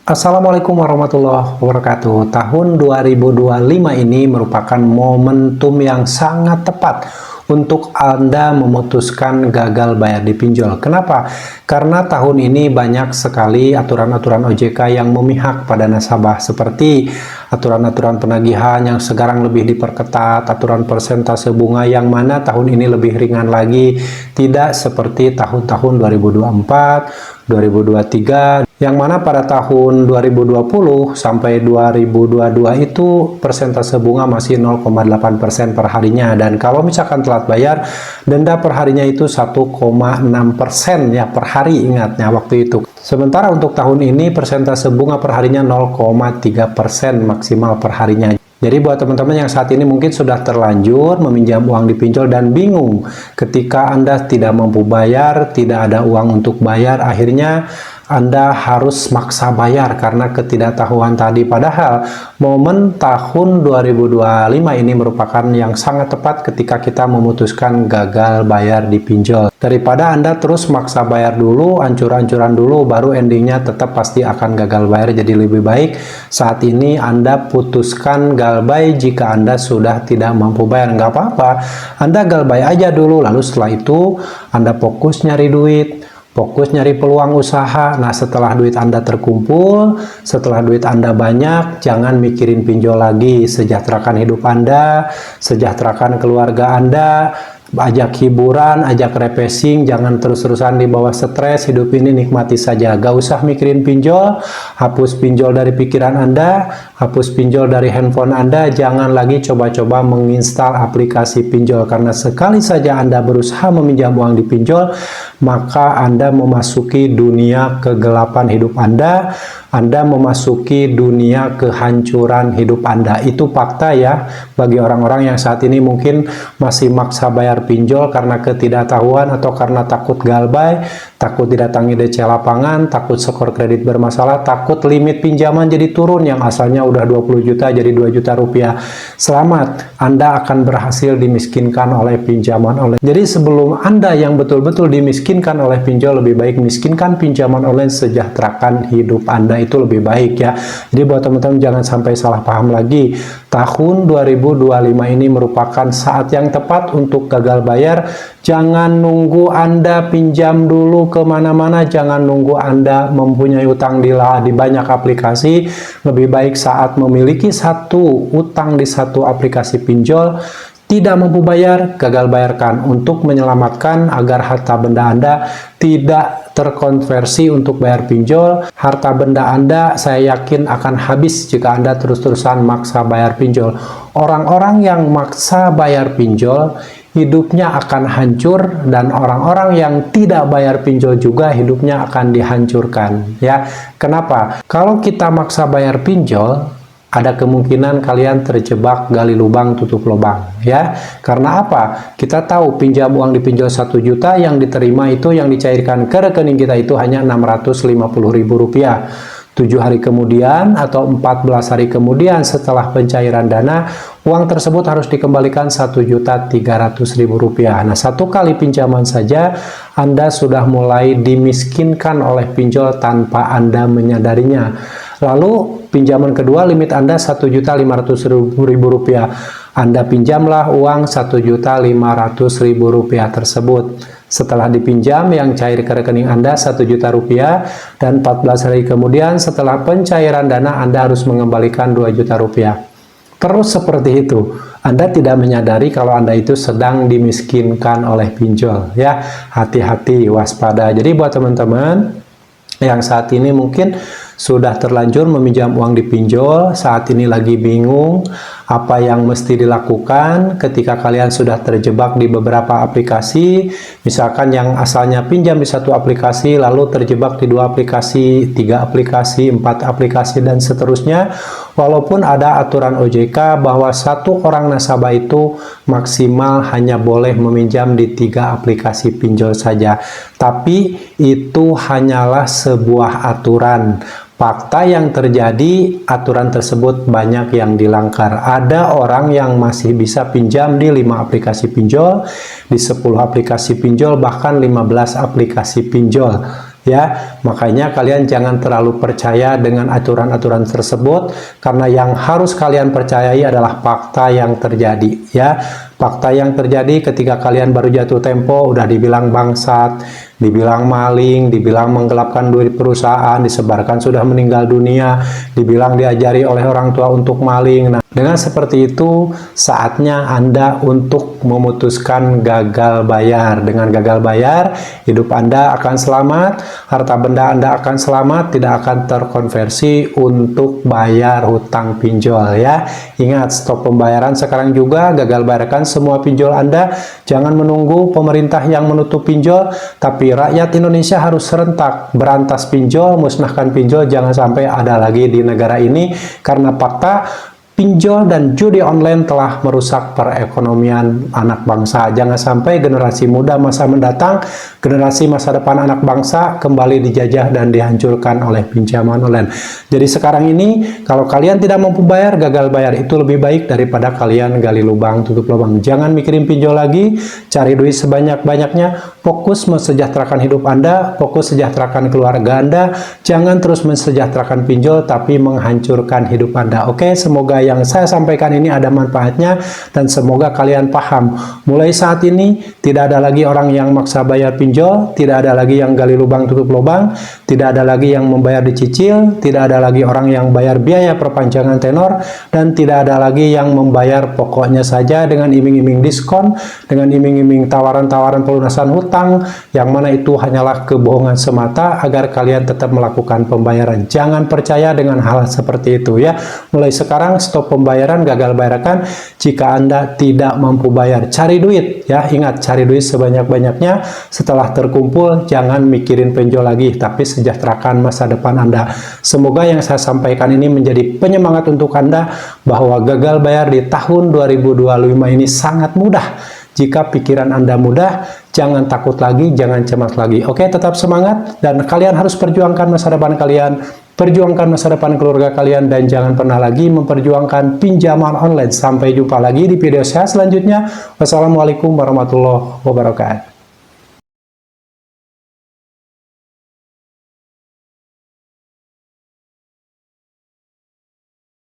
Assalamualaikum warahmatullahi wabarakatuh. Tahun 2025 ini merupakan momentum yang sangat tepat untuk Anda memutuskan gagal bayar di pinjol. Kenapa? Karena tahun ini banyak sekali aturan-aturan OJK yang memihak pada nasabah, seperti aturan-aturan penagihan yang sekarang lebih diperketat, aturan persentase bunga yang mana tahun ini lebih ringan lagi, tidak seperti tahun-tahun 2024, 2023, yang mana pada tahun 2020 sampai 2022 itu persentase bunga masih 0,8% per harinya, dan kalau misalkan telat bayar, denda per harinya itu 1,6% ya per hari, ingatnya waktu itu. Sementara untuk tahun ini persentase bunga per harinya 0,3% maksimal per harinya. Jadi buat teman-teman yang saat ini mungkin sudah terlanjur meminjam uang di pinjol dan bingung ketika Anda tidak mampu bayar, tidak ada uang untuk bayar, akhirnya Anda harus maksa bayar karena ketidaktahuan tadi. Padahal momen tahun 2025 ini merupakan yang sangat tepat ketika kita memutuskan gagal bayar di pinjol. Daripada Anda terus maksa bayar dulu, ancur-ancuran dulu, baru endingnya tetap pasti akan gagal bayar. Jadi lebih baik saat ini Anda putuskan galbay. Jika Anda sudah tidak mampu bayar, nggak apa-apa, Anda galbay aja dulu, lalu setelah itu Anda fokus nyari duit, fokus nyari peluang usaha. Nah, setelah duit Anda terkumpul, setelah duit Anda banyak, jangan mikirin pinjol lagi. Sejahterakan hidup Anda, sejahterakan keluarga Anda, ajak hiburan, ajak refreshing, jangan terus-terusan di bawah stres. Hidup ini nikmati saja, gak usah mikirin pinjol. Hapus pinjol dari pikiran Anda, hapus pinjol dari handphone Anda. Jangan lagi coba-coba menginstal aplikasi pinjol, karena sekali saja Anda berusaha meminjam uang di pinjol, maka Anda memasuki dunia kegelapan hidup Anda. Anda memasuki dunia kehancuran hidup Anda. Itu fakta ya, bagi orang-orang yang saat ini mungkin masih maksa bayar pinjol karena ketidaktahuan atau karena takut galbay, takut didatangi DC lapangan, takut skor kredit bermasalah, takut limit pinjaman jadi turun yang asalnya udah 20 juta jadi 2 juta rupiah. Selamat, Anda akan berhasil dimiskinkan oleh pinjaman online. Jadi sebelum Anda yang betul-betul dimiskinkan oleh pinjol, lebih baik miskinkan pinjaman online, sejahterakan hidup Anda, itu lebih baik ya. Jadi buat teman-teman jangan sampai salah paham lagi. Tahun 2025 ini merupakan saat yang tepat untuk gagal bayar. Jangan nunggu Anda pinjam dulu kemana-mana, jangan nunggu Anda mempunyai utang di banyak aplikasi. Lebih baik saat memiliki satu utang di satu aplikasi pinjol, tidak mampu bayar, gagal bayarkan untuk menyelamatkan agar harta benda Anda tidak terkonversi untuk bayar pinjol. Harta benda Anda saya yakin akan habis jika Anda terus-terusan maksa bayar pinjol. Orang-orang yang maksa bayar pinjol hidupnya akan hancur, dan orang-orang yang tidak bayar pinjol juga hidupnya akan dihancurkan ya. Kenapa? Kalau kita maksa bayar pinjol, ada kemungkinan kalian terjebak gali lubang tutup lubang ya. Karena apa? Kita tahu pinjam uang di pinjol 1 juta, yang diterima itu, yang dicairkan ke rekening kita itu hanya Rp650.000. 7 hari kemudian atau 14 hari kemudian setelah pencairan dana, uang tersebut harus dikembalikan Rp1.300.000. Nah, satu kali pinjaman saja Anda sudah mulai dimiskinkan oleh pinjol tanpa Anda menyadarinya. Lalu pinjaman kedua, limit Anda Rp1.500.000. Anda pinjamlah uang Rp1.500.000 tersebut. Setelah dipinjam, yang cair ke rekening Anda Rp1 juta, dan 14 hari kemudian setelah pencairan dana Anda harus mengembalikan Rp2 juta. Terus seperti itu. Anda tidak menyadari kalau Anda itu sedang dimiskinkan oleh pinjol ya. Hati-hati, waspada. Jadi buat teman-teman yang saat ini mungkin sudah terlanjur meminjam uang di pinjol, saat ini lagi bingung apa yang mesti dilakukan ketika kalian sudah terjebak di beberapa aplikasi. Misalkan yang asalnya pinjam di satu aplikasi lalu terjebak di 2 aplikasi, 3 aplikasi, 4 aplikasi, dan seterusnya. Walaupun ada aturan OJK bahwa satu orang nasabah itu maksimal hanya boleh meminjam di 3 aplikasi pinjol saja, tapi itu hanyalah sebuah aturan. Fakta yang terjadi, aturan tersebut banyak yang dilanggar. Ada orang yang masih bisa pinjam di 5 aplikasi pinjol, di 10 aplikasi pinjol, bahkan 15 aplikasi pinjol. ya. Makanya kalian jangan terlalu percaya dengan aturan-aturan tersebut, karena yang harus kalian percayai adalah fakta yang terjadi, ya. Fakta yang terjadi ketika kalian baru jatuh tempo udah dibilang bangsat, dibilang maling, dibilang menggelapkan duit perusahaan, disebarkan sudah meninggal dunia, dibilang diajari oleh orang tua untuk maling. Nah, dengan seperti itu saatnya Anda untuk memutuskan gagal bayar. Dengan gagal bayar, hidup Anda akan selamat, harta benda Anda akan selamat, tidak akan terkonversi untuk bayar hutang pinjol, ya. Ingat, stop pembayaran sekarang juga, gagal bayarkan semua pinjol Anda. Jangan menunggu pemerintah yang menutup pinjol, tapi rakyat Indonesia harus serentak berantas pinjol, musnahkan pinjol, jangan sampai ada lagi di negara ini, karena fakta pinjol dan judi online telah merusak perekonomian anak bangsa. Jangan sampai generasi muda masa mendatang, generasi masa depan anak bangsa kembali dijajah dan dihancurkan oleh pinjaman online. Jadi sekarang ini, kalau kalian tidak mampu bayar, gagal bayar itu lebih baik daripada kalian gali lubang tutup lubang. Jangan mikirin pinjol lagi, cari duit sebanyak-banyaknya, fokus mensejahterakan hidup Anda, fokus sejahterakan keluarga Anda. Jangan terus mensejahterakan pinjol tapi menghancurkan hidup Anda. Oke, semoga yang saya sampaikan ini ada manfaatnya dan semoga kalian paham. Mulai saat ini tidak ada lagi orang yang maksa bayar pinjol, tidak ada lagi yang gali lubang tutup lubang, tidak ada lagi yang membayar dicicil, tidak ada lagi orang yang bayar biaya perpanjangan tenor, dan tidak ada lagi yang membayar pokoknya saja dengan iming-iming diskon, dengan iming-iming tawaran-tawaran pelunasan hutang, yang mana itu hanyalah kebohongan semata agar kalian tetap melakukan pembayaran. Jangan percaya dengan hal seperti itu, ya. Mulai sekarang stop pembayaran, gagal bayarkan. Jika Anda tidak mampu bayar, cari duit, ya. Ingat, cari duit sebanyak-banyaknya. Setelah terkumpul, jangan mikirin pinjol lagi, tapi sejahterakan masa depan Anda. Semoga yang saya sampaikan ini menjadi penyemangat untuk Anda bahwa gagal bayar di tahun 2025 ini sangat mudah. Jika pikiran Anda mudah, jangan takut lagi, jangan cemas lagi. Oke, tetap semangat, dan kalian harus perjuangkan masa depan kalian, perjuangkan masa depan keluarga kalian, dan jangan pernah lagi memperjuangkan pinjaman online. Sampai jumpa lagi di video saya selanjutnya. Wassalamualaikum warahmatullahi wabarakatuh.